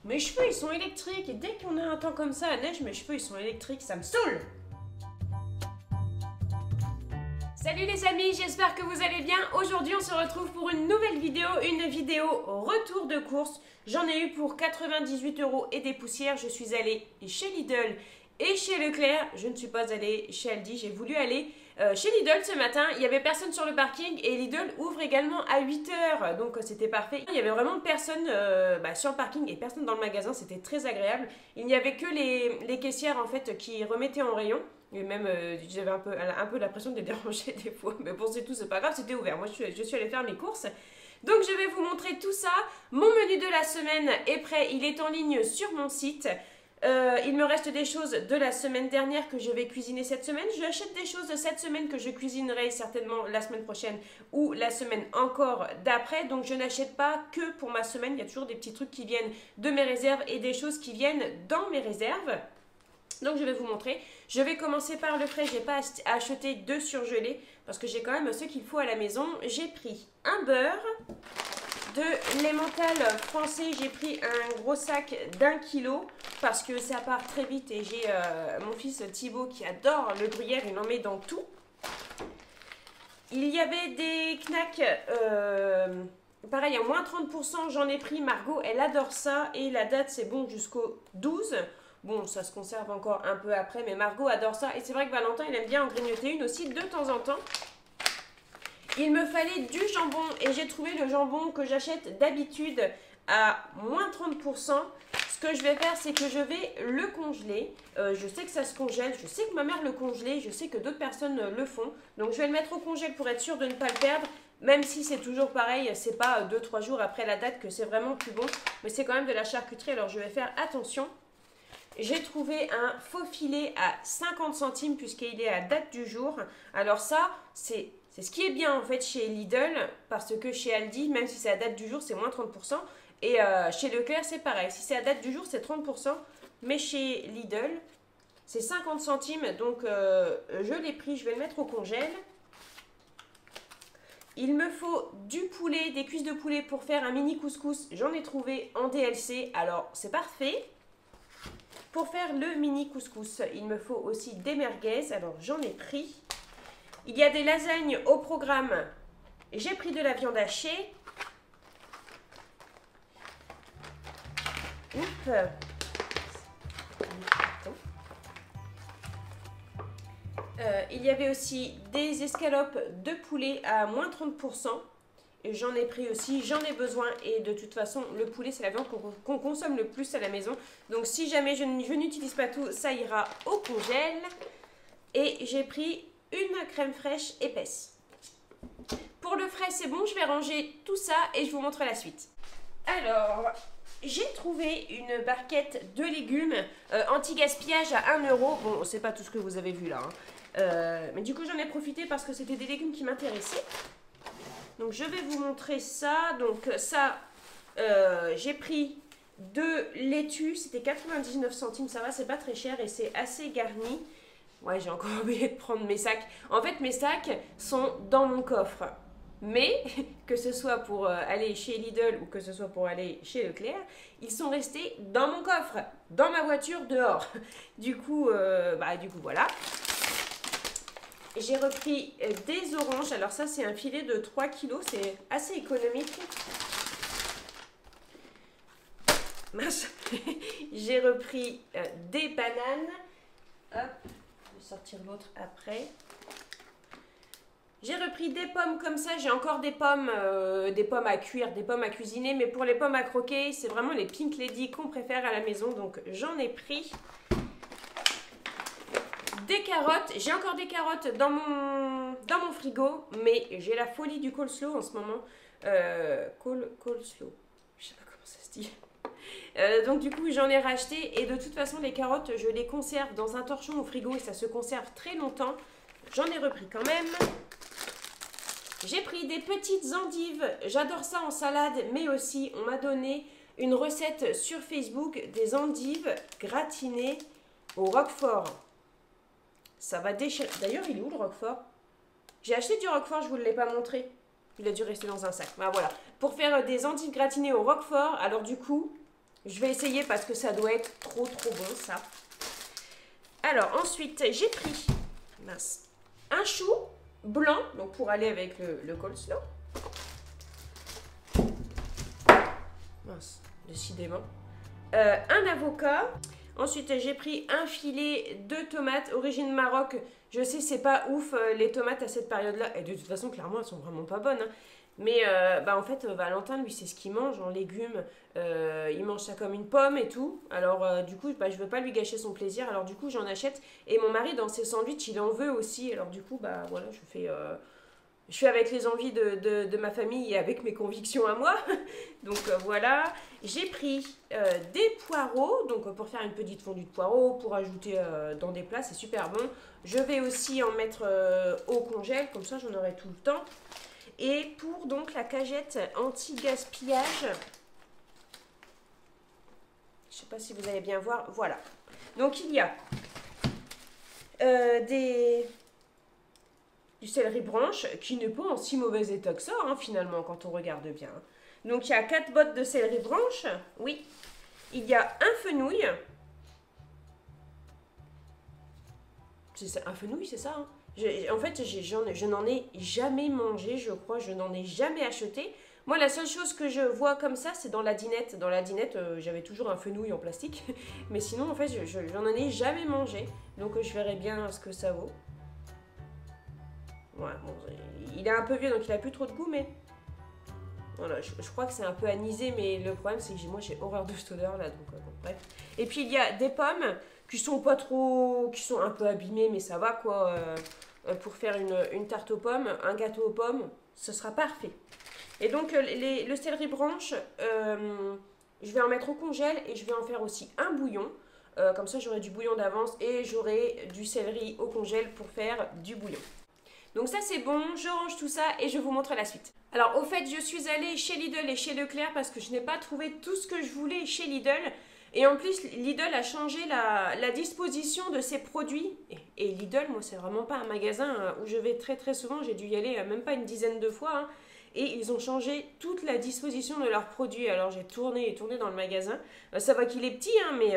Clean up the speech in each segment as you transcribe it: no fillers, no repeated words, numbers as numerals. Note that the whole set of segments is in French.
Mes cheveux ils sont électriques et dès qu'on a un temps comme ça à neige, mes cheveux ils sont électriques, ça me saoule. Salut les amis, j'espère que vous allez bien. Aujourd'hui on se retrouve pour une nouvelle vidéo, une vidéo retour de course. J'en ai eu pour 98 € et des poussières. Je suis allée chez Lidl et chez Leclerc. Je ne suis pas allée chez Aldi, j'ai voulu aller chez Lidl ce matin. Il n'y avait personne sur le parking et Lidl ouvre également à 8 h. Donc c'était parfait. Il n'y avait vraiment personne sur le parking et personne dans le magasin. C'était très agréable. Il n'y avait que les caissières en fait qui remettaient en rayon. Et même, j'avais un peu l'impression de les déranger des fois. Mais bon, c'est tout, c'est pas grave, c'était ouvert. Moi, je suis allée faire mes courses. Donc, je vais vous montrer tout ça. Mon menu de la semaine est prêt. Il est en ligne sur mon site. Il me reste des choses de la semaine dernière que je vais cuisiner cette semaine. J'achète des choses de cette semaine que je cuisinerai certainement la semaine prochaine ou la semaine encore d'après. Donc, je n'achète pas que pour ma semaine. Il y a toujours des petits trucs qui viennent de mes réserves et des choses qui viennent dans mes réserves. Donc je vais vous montrer. Je vais commencer par le frais. Je n'ai pas acheté de surgelé parce que j'ai quand même ce qu'il faut à la maison. J'ai pris un beurre, de l'emmental français. J'ai pris un gros sac d'1 kg parce que ça part très vite et j'ai mon fils Thibaut qui adore le gruyère. Il en met dans tout. Il y avait des knacks, pareil à moins 30%. J'en ai pris. Margot, elle adore ça et la date c'est bon jusqu'au 12. Bon, ça se conserve encore un peu après, mais Margot adore ça. Et c'est vrai que Valentin, il aime bien en grignoter une aussi de temps en temps. Il me fallait du jambon et j'ai trouvé le jambon que j'achète d'habitude à moins 30%. Ce que je vais faire, c'est que je vais le congeler. Je sais que ça se congèle, je sais que ma mère le congelait, je sais que d'autres personnes le font. Donc je vais le mettre au congèle pour être sûre de ne pas le perdre. Même si c'est toujours pareil, c'est pas 2-3 jours après la date que c'est vraiment plus bon. Mais c'est quand même de la charcuterie, alors je vais faire attention. J'ai trouvé un faux filet à 50 centimes puisqu'il est à date du jour. Alors ça, c'est ce qui est bien en fait chez Lidl parce que chez Aldi, même si c'est à date du jour, c'est moins 30%. Et chez Leclerc, c'est pareil. Si c'est à date du jour, c'est 30%. Mais chez Lidl, c'est 50 centimes. Donc je l'ai pris, je vais le mettre au congèle. Il me faut du poulet, des cuisses de poulet pour faire un mini couscous. J'en ai trouvé en DLC. Alors c'est parfait. Pour faire le mini couscous, il me faut aussi des merguez. Alors, j'en ai pris. Il y a des lasagnes au programme. J'ai pris de la viande hachée. Oups. Il y avait aussi des escalopes de poulet à moins 30%. J'en ai pris aussi, j'en ai besoin et de toute façon le poulet c'est la viande qu'on consomme le plus à la maison. Donc si jamais je n'utilise pas tout, ça ira au congèle. Et j'ai pris une crème fraîche épaisse. Pour le frais c'est bon, je vais ranger tout ça et je vous montre la suite. Alors, j'ai trouvé une barquette de légumes anti-gaspillage à 1 €. Bon, c'est pas tout ce que vous avez vu là. Mais du coup j'en ai profité parce que c'était des légumes qui m'intéressaient. Donc je vais vous montrer ça. Donc ça, j'ai pris 2 laitues, c'était 99 centimes, ça va, c'est pas très cher et c'est assez garni. Ouais, j'ai encore oublié de prendre mes sacs. En fait, mes sacs sont dans mon coffre. Mais, que ce soit pour aller chez Lidl ou que ce soit pour aller chez Leclerc, ils sont restés dans mon coffre, dans ma voiture, dehors. Du coup, voilà. J'ai repris des oranges. Alors ça, c'est un filet de 3 kg. C'est assez économique. Mince. J'ai repris des bananes. Hop. Je vais sortir l'autre après. J'ai repris des pommes comme ça. J'ai encore des pommes à cuire, des pommes à cuisiner. Mais pour les pommes à croquer, c'est vraiment les Pink Lady qu'on préfère à la maison. Donc j'en ai pris. Des carottes, j'ai encore des carottes dans mon frigo, mais j'ai la folie du coleslaw en ce moment. Coleslaw, je sais pas comment ça se dit. Donc du coup j'en ai racheté et de toute façon les carottes je les conserve dans un torchon au frigo et ça se conserve très longtemps. J'en ai repris quand même. J'ai pris des petites endives, j'adore ça en salade, mais aussi on m'a donné une recette sur Facebook des endives gratinées au roquefort. Ça va déchirer. D'ailleurs, il est où le roquefort? J'ai acheté du roquefort, je ne vous l'ai pas montré. Il a dû rester dans un sac. Bah, voilà. Pour faire des endives gratinées au roquefort, alors du coup, Je vais essayer parce que ça doit être trop bon ça. Alors ensuite, j'ai pris un chou blanc, donc pour aller avec le coleslaw. Mince, décidément. Un avocat. Ensuite, j'ai pris un filet de tomates origine Maroc. Je sais, c'est pas ouf les tomates à cette période-là. Et de toute façon, clairement, elles sont vraiment pas bonnes. Hein. Mais en fait, Valentin, lui, c'est ce qu'il mange en légumes. Il mange ça comme une pomme et tout. Alors, du coup, je veux pas lui gâcher son plaisir. Alors, du coup, j'en achète. Et mon mari, dans ses sandwichs, il en veut aussi. Alors, du coup, voilà, je fais avec les envies de ma famille et avec mes convictions à moi. Donc voilà, j'ai pris des poireaux, donc pour faire une petite fondue de poireaux, pour ajouter dans des plats, c'est super bon. Je vais aussi en mettre au congèle, comme ça j'en aurai tout le temps. Et pour donc la cagette anti-gaspillage, je sais pas si vous allez bien voir, voilà. Donc il y a du céleri branche qui n'est pas en si mauvais état que ça, hein, finalement, quand on regarde bien. Donc, il y a 4 bottes de céleri branche. Oui. Il y a un fenouil. C'est un fenouil, c'est ça. Hein. En fait, je n'en ai jamais mangé, je crois. Je n'en ai jamais acheté. Moi, la seule chose que je vois comme ça, c'est dans la dinette. Dans la dinette, j'avais toujours un fenouil en plastique. Mais sinon, en fait, je n'en ai jamais mangé. Donc, je verrai bien ce que ça vaut. Ouais, bon, il est un peu vieux donc il a plus trop de goût, mais voilà, je crois que c'est un peu anisé, mais le problème c'est que moi j'ai horreur de cette odeur là, donc bon, bref. Et puis il y a des pommes qui sont pas trop, qui sont un peu abîmées, mais ça va quoi. Pour faire une tarte aux pommes, un gâteau aux pommes, ce sera parfait. Et donc le céleri branche, je vais en mettre au congèle et je vais en faire aussi un bouillon. Comme ça j'aurai du bouillon d'avance et j'aurai du céleri au congèle pour faire du bouillon. Donc ça c'est bon, je range tout ça et je vous montre la suite. Alors au fait je suis allée chez Lidl et chez Leclerc parce que je n'ai pas trouvé tout ce que je voulais chez Lidl. Et en plus Lidl a changé la disposition de ses produits. Et Lidl, moi c'est vraiment pas un magasin où je vais très souvent, j'ai dû y aller même pas une dizaine de fois. Hein. Et ils ont changé toute la disposition de leurs produits. Alors j'ai tourné dans le magasin. Ça va qu'il est petit, hein, mais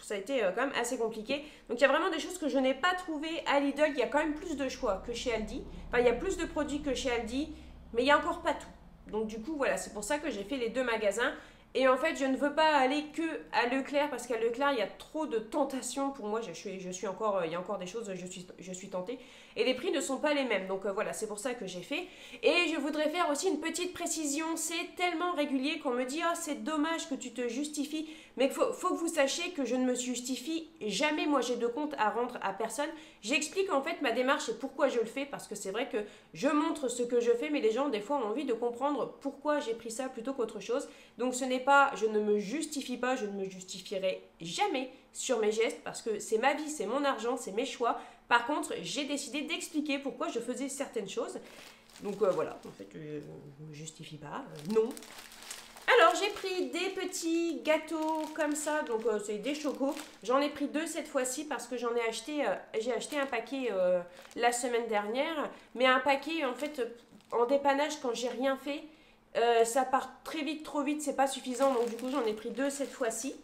ça a été quand même assez compliqué. Donc il y a vraiment des choses que je n'ai pas trouvées à Lidl. Il y a quand même plus de choix que chez Aldi. Enfin, il y a plus de produits que chez Aldi, mais il n'y a encore pas tout. Donc du coup, voilà, c'est pour ça que j'ai fait les deux magasins. Et en fait, je ne veux pas aller que à Leclerc parce qu'à Leclerc, il y a trop de tentations pour moi. Il y a encore des choses, je suis tentée. Et les prix ne sont pas les mêmes. Donc voilà, c'est pour ça que j'ai fait. Et je voudrais faire aussi une petite précision. C'est tellement régulier qu'on me dit « Oh, c'est dommage que tu te justifies. » Mais il faut que vous sachiez que je ne me justifie jamais. Moi, j'ai de compte à rendre à personne. J'explique en fait ma démarche et pourquoi je le fais. Parce que c'est vrai que je montre ce que je fais. Mais les gens, des fois, ont envie de comprendre pourquoi j'ai pris ça plutôt qu'autre chose. Donc ce n'est pas, je ne me justifie pas, je ne me justifierai jamais sur mes gestes parce que c'est ma vie, c'est mon argent, c'est mes choix. Par contre, j'ai décidé d'expliquer pourquoi je faisais certaines choses. Donc voilà, en fait, je ne me justifie pas, non. Alors, j'ai pris des petits gâteaux comme ça, donc c'est des chocos. J'en ai pris 2 cette fois-ci parce que j'ai acheté un paquet la semaine dernière. Mais un paquet, en fait, en dépannage, quand j'ai rien fait, ça part très vite, trop vite, c'est pas suffisant. Donc du coup, j'en ai pris 2 cette fois-ci.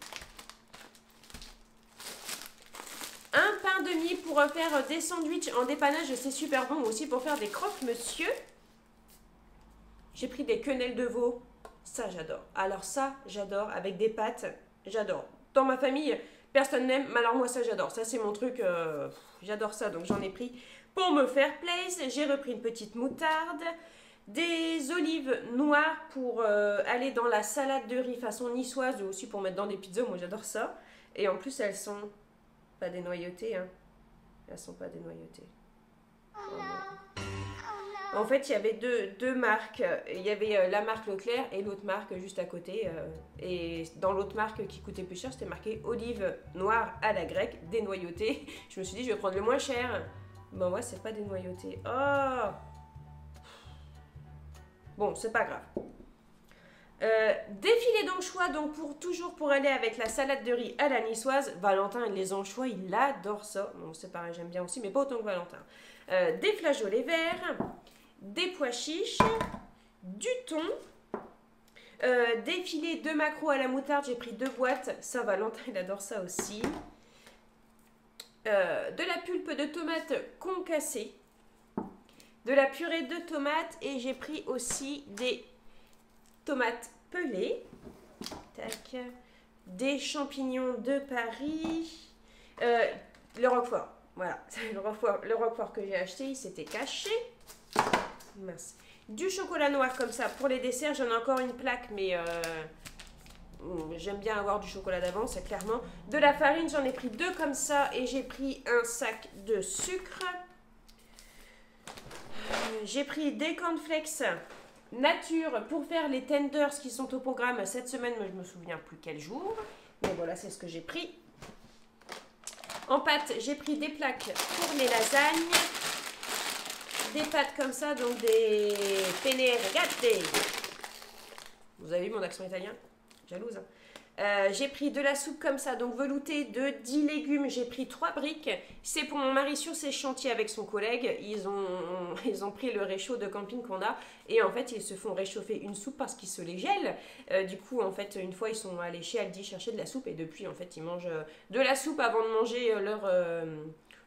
Un pain de mie pour faire des sandwichs en dépannage, c'est super bon aussi pour faire des croque-monsieur. J'ai pris des quenelles de veau. Ça, j'adore. Alors ça, j'adore. Avec des pâtes, j'adore. Dans ma famille, personne n'aime, mais alors moi, ça, j'adore. Ça, c'est mon truc. J'adore ça, donc j'en ai pris pour me faire plaisir. J'ai repris une petite moutarde. Des olives noires pour aller dans la salade de riz façon niçoise ou aussi pour mettre dans des pizzas. Moi, j'adore ça. Et en plus, elles sont pas dénoyautées. Hein. Elles sont pas dénoyautées. Oh non. En fait, il y avait deux marques. Il y avait la marque Leclerc et l'autre marque juste à côté. Et dans l'autre marque qui coûtait plus cher, c'était marqué olive noire à la grecque, dénoyautée. Je me suis dit, je vais prendre le moins cher. Ben ouais, c'est pas dénoyauté. Oh! Bon, c'est pas grave. Des filets d'anchois, donc toujours pour aller avec la salade de riz à la niçoise. Valentin, les anchois, il adore ça. Bon, c'est pareil, j'aime bien aussi, mais pas autant que Valentin. Des flageolets verts, des pois chiches, du thon, Des filets de maquereau à la moutarde, j'ai pris 2 boîtes. Ça, Valentin, il adore ça aussi. De la pulpe de tomate concassée. De la purée de tomates. Et j'ai pris aussi des tomates pelées. Tac. Des champignons de Paris. Le roquefort. Voilà, le roquefort que j'ai acheté, il s'était caché. Mince. Du chocolat noir comme ça pour les desserts. J'en ai encore une plaque, mais j'aime bien avoir du chocolat d'avance, clairement. De la farine, j'en ai pris 2 comme ça. Et j'ai pris un sac de sucre. J'ai pris des cornflakes nature pour faire les tenders qui sont au programme cette semaine. Mais je me souviens plus quel jour. Mais voilà, c'est ce que j'ai pris. En pâte, j'ai pris des plaques pour les lasagnes. Des pâtes comme ça, donc des penne rigate. Vous avez vu mon accent italien? Jalouse, hein. J'ai pris de la soupe comme ça, donc veloutée de 10 légumes. J'ai pris 3 briques. C'est pour mon mari sur ses chantiers avec son collègue. Ils ont pris le réchaud de camping qu'on a. Et en fait, ils se font réchauffer une soupe parce qu'ils se les gèlent. Du coup, en fait, une fois, ils sont allés chez Aldi chercher de la soupe. Et depuis, en fait, ils mangent de la soupe avant de manger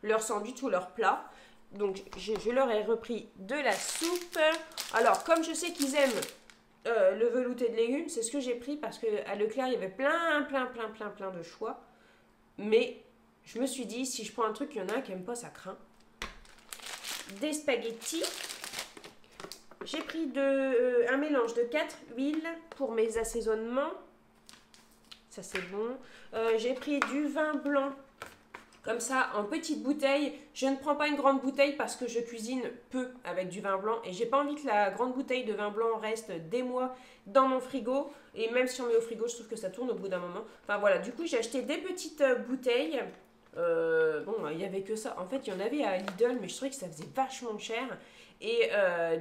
leur sandwich ou leur plat. Donc, je leur ai repris de la soupe. Alors, comme je sais qu'ils aiment le velouté de légumes, c'est ce que j'ai pris parce qu'à Leclerc, il y avait plein de choix. Mais je me suis dit, si je prends un truc, il y en a un qui n'aime pas, ça craint. Des spaghettis. J'ai pris un mélange de 4 huiles pour mes assaisonnements. Ça, c'est bon. J'ai pris du vin blanc. Comme ça, en petite bouteille. Je ne prends pas une grande bouteille parce que je cuisine peu avec du vin blanc. Et j'ai pas envie que la grande bouteille de vin blanc reste des mois dans mon frigo. Et même si on met au frigo, je trouve que ça tourne au bout d'un moment. Enfin voilà, du coup, j'ai acheté des petites bouteilles. Bon, il n'y avait que ça. En fait, il y en avait à Lidl, mais je trouvais que ça faisait vachement cher. Et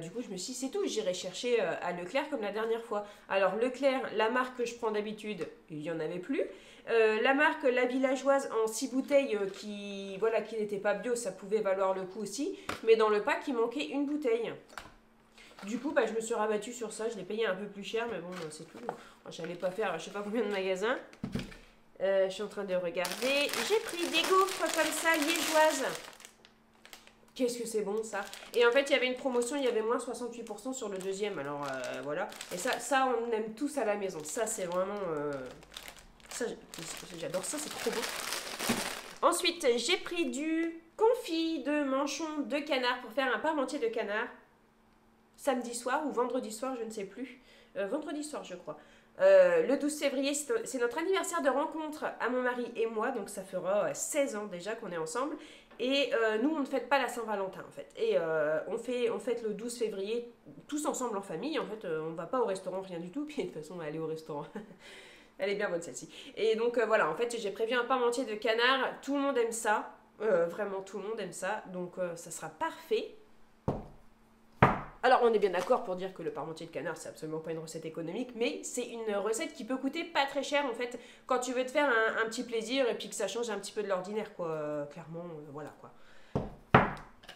du coup, je me suis dit, c'est tout. J'irai chercher à Leclerc comme la dernière fois. Alors, Leclerc, la marque que je prends d'habitude, il n'y en avait plus. La marque La Villageoise en 6 bouteilles qui n'était pas bio, ça pouvait valoir le coup aussi. Mais dans le pack, il manquait une bouteille. Du coup, je me suis rabattue sur ça. Je l'ai payé un peu plus cher, mais bon, c'est tout. Je n'allais pas faire je sais pas combien de magasins. Je suis en train de regarder. J'ai pris des gaufres comme ça, liégeoises. Qu'est-ce que c'est bon ça. Et en fait, il y avait une promotion, il y avait moins 68% sur le deuxième. Alors voilà. Et ça, on aime tous à la maison. Ça, c'est vraiment... Ça, j'adore ça, c'est trop beau. Ensuite, j'ai pris du confit de manchon de canard pour faire un parmentier de canard. Samedi soir ou vendredi soir, je ne sais plus. Vendredi soir, je crois. Le 12 février, c'est notre anniversaire de rencontre à mon mari et moi. Donc ça fera 16 ans déjà qu'on est ensemble. Et nous, on ne fête pas la Saint-Valentin en fait. Et on fête le 12 février tous ensemble en famille. En fait, on ne va pas au restaurant, rien du tout. Puis de toute façon, on va aller au restaurant. Elle est bien bonne celle-ci. Et donc voilà, en fait, j'ai prévu un parmentier de canard. Tout le monde aime ça. Vraiment, tout le monde aime ça. Donc ça sera parfait. Alors, on est bien d'accord pour dire que le parmentier de canard, c'est absolument pas une recette économique, mais c'est une recette qui peut coûter pas très cher, en fait, quand tu veux te faire un petit plaisir et puis que ça change un petit peu de l'ordinaire, quoi. Clairement, voilà, quoi.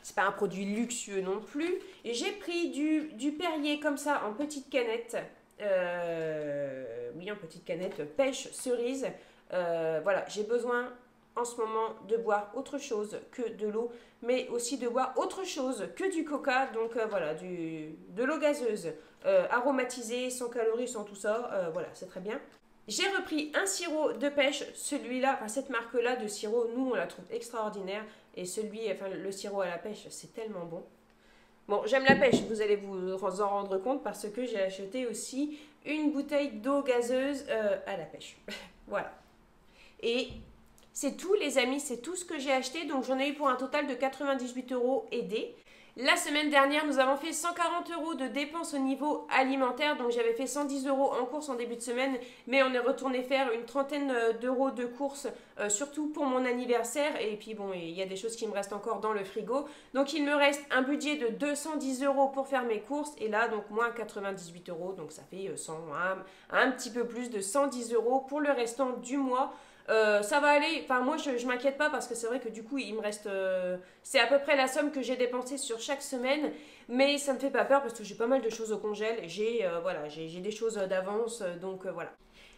C'est pas un produit luxueux non plus. Et j'ai pris du Perrier comme ça, en petite canette. Oui, en petite canette, pêche, cerise. Voilà, j'ai besoin... en ce moment de boire autre chose que de l'eau, mais aussi de boire autre chose que du coca, donc voilà, de l'eau gazeuse, aromatisée, sans calories, sans tout ça, voilà, c'est très bien. J'ai repris un sirop de pêche, celui-là, enfin cette marque-là de sirop, nous on la trouve extraordinaire, et le sirop à la pêche, c'est tellement bon. Bon, j'aime la pêche, vous allez vous en rendre compte, parce que j'ai acheté aussi une bouteille d'eau gazeuse à la pêche, voilà. Et... c'est tout les amis, c'est tout ce que j'ai acheté, donc j'en ai eu pour un total de 98 € aidés. La semaine dernière, nous avons fait 140 € de dépenses au niveau alimentaire, donc j'avais fait 110 € en course en début de semaine, mais on est retourné faire une trentaine d'euros de courses, surtout pour mon anniversaire, et puis bon, il y a des choses qui me restent encore dans le frigo, donc il me reste un budget de 210 € pour faire mes courses, et là, donc moins 98 €, donc ça fait un petit peu plus de 110 € pour le restant du mois. Ça va aller, enfin moi je m'inquiète pas parce que c'est vrai que du coup il me reste, c'est à peu près la somme que j'ai dépensée sur chaque semaine, mais ça me fait pas peur parce que j'ai pas mal de choses au congèle, voilà, j'ai des choses d'avance, donc voilà.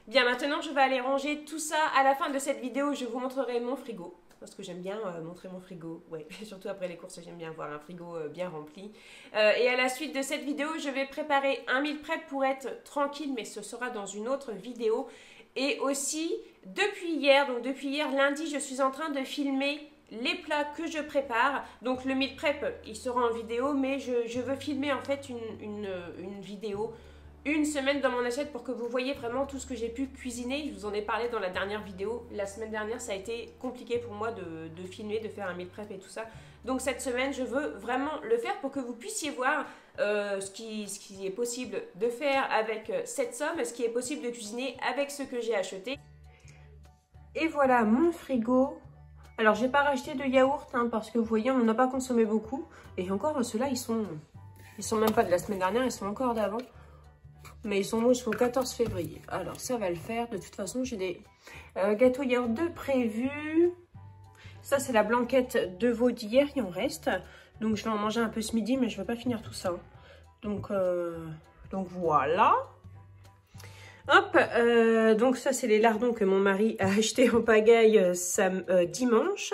Bien, maintenant je vais aller ranger tout ça. À la fin de cette vidéo je vous montrerai mon frigo, parce que j'aime bien montrer mon frigo, ouais, surtout après les courses j'aime bien voir un frigo bien rempli. Et à la suite de cette vidéo je vais préparer un meal prep pour être tranquille, mais ce sera dans une autre vidéo. Et aussi, depuis hier lundi, je suis en train de filmer les plats que je prépare. Donc le meal prep, il sera en vidéo, mais je veux filmer en fait une vidéo, une semaine dans mon assiette pour que vous voyez vraiment tout ce que j'ai pu cuisiner. Je vous en ai parlé dans la dernière vidéo. La semaine dernière, ça a été compliqué pour moi de filmer, de faire un meal prep et tout ça. Donc cette semaine, je veux vraiment le faire pour que vous puissiez voir ce qui est possible de faire avec cette somme, ce qui est possible de cuisiner avec ce que j'ai acheté. Et voilà mon frigo. Alors j'ai pas racheté de yaourt hein, parce que vous voyez on n'a pas consommé beaucoup. Et encore ceux-là ils sont même pas de la semaine dernière, ils sont encore d'avant. Mais ils sont beaux jusqu'au 14 février. Alors ça va le faire. De toute façon j'ai des gâteaux yaourt de prévus. Ça c'est la blanquette de veau d'hier, il en reste. Donc je vais en manger un peu ce midi, mais je ne vais pas finir tout ça. Donc voilà. Hop, donc ça c'est les lardons que mon mari a acheté en pagaille dimanche.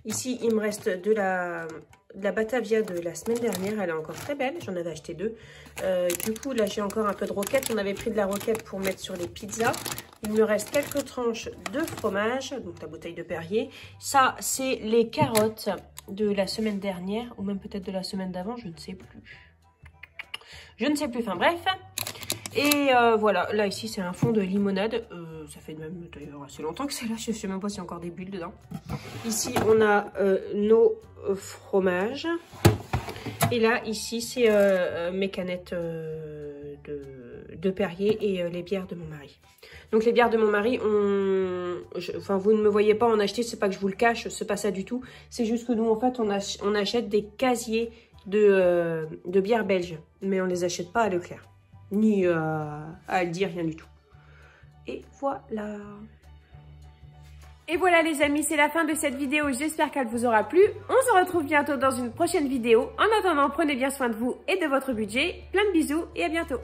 Ici il me reste de la Batavia de la semaine dernière, elle est encore très belle, j'en avais acheté 2. Du coup là j'ai encore un peu de roquette, on avait pris de la roquette pour mettre sur les pizzas. Il me reste quelques tranches de fromage, donc la bouteille de Perrier. Ça c'est les carottes de la semaine dernière, ou même peut-être de la semaine d'avant, je ne sais plus. Je ne sais plus, enfin bref. Et voilà, là ici c'est un fond de limonade, ça fait même d'ailleurs assez longtemps que c'est là, je ne sais même pas s'il y a encore des bulles dedans. Ici on a nos fromages, et là ici c'est mes canettes de Perrier et les bières de mon mari. Donc les bières de mon mari, enfin vous ne me voyez pas en acheter, c'est pas que je vous le cache, c'est pas ça du tout, c'est juste que nous en fait on achète des casiers de bières belges, mais on les achète pas à Leclerc. Ni à Aldi, rien du tout. Et voilà. Et voilà les amis, c'est la fin de cette vidéo. J'espère qu'elle vous aura plu. On se retrouve bientôt dans une prochaine vidéo. En attendant, prenez bien soin de vous et de votre budget. Plein de bisous et à bientôt.